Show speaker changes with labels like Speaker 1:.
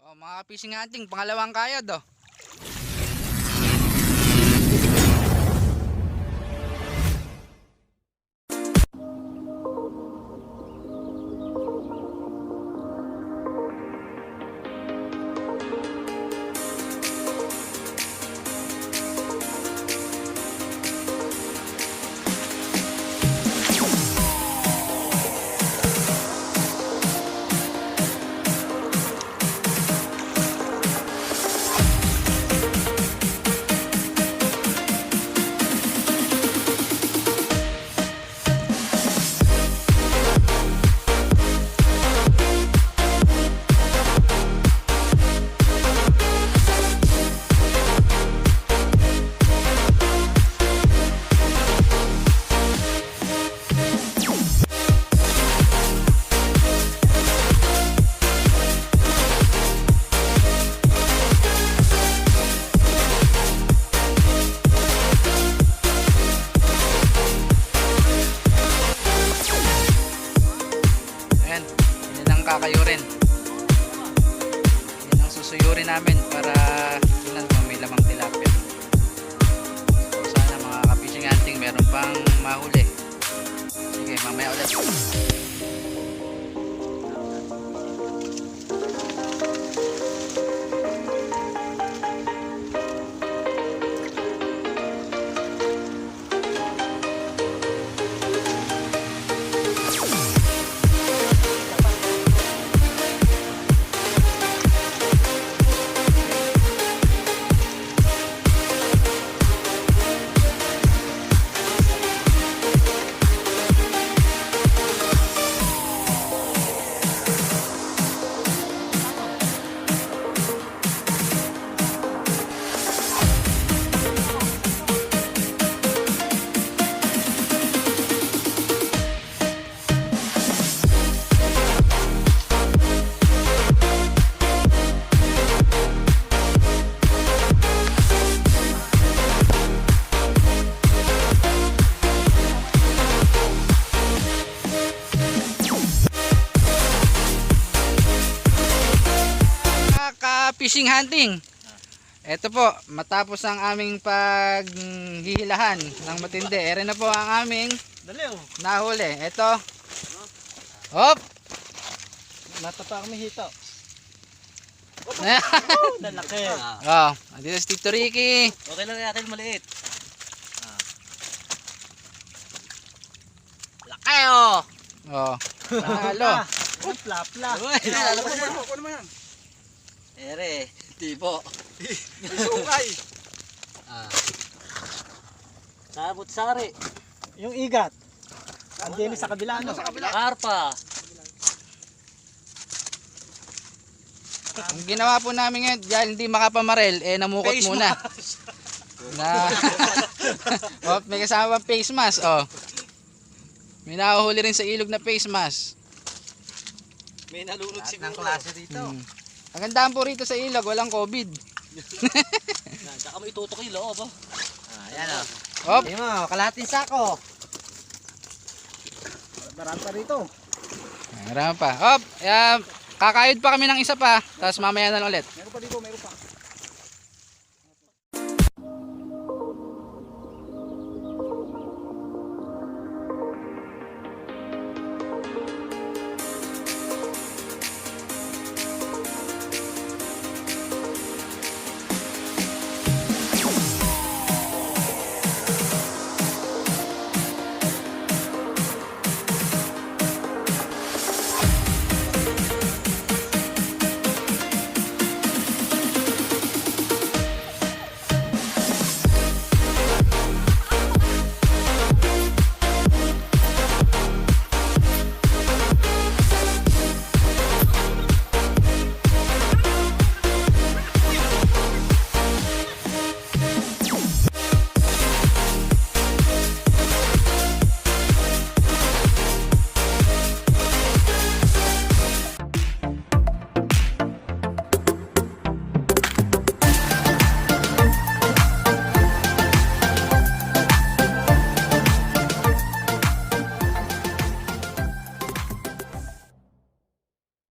Speaker 1: Oh, mga fishing hunting, pangalawang kayod oh. Kakayurin. Yan ang susuyurin namin para tingnan kung may lamang tilapia. So, sana mga ka-fishing hunting meron pang mahuli. Sige, mamaya ulit. Fishing hunting. Ito po, matapos ang aming paghihilahan ng matindi. Ere na po ang aming nahuli. Ito. Hop.
Speaker 2: Natapa kami hito.
Speaker 3: Lalaki.
Speaker 1: Oh, andito si Tito Ricky.
Speaker 3: Okay lang natin maliit. Laki oh.
Speaker 1: Oh. Halo.
Speaker 2: Plapla.
Speaker 3: Ano naman yan? Ere, tipo.
Speaker 2: Isukay.
Speaker 3: Sabot sari.
Speaker 2: Yung igat. Andiyan sa kabila no.
Speaker 3: Karpa.
Speaker 1: Ang ginawa po namin ngayon, dahil hindi makapamarel, namukot
Speaker 3: Face
Speaker 1: muna. Oh, may kasama pang face mask, oh. May nahuhuli rin sa ilog na face mask.
Speaker 3: May nalunod siguro.
Speaker 2: Ng klase dito.
Speaker 1: Ang gandaan po rito sa ilog, walang COVID.
Speaker 3: Saka may tutok yung loob oh.
Speaker 2: Ayan o.
Speaker 1: Hop.
Speaker 2: Ayun mo, kalahating sako. Marami pa rito.
Speaker 1: Meron pa. Hop. Kakayod pa kami ng isa pa, tapos mamaya na lang ulit.
Speaker 2: Meron pa dito.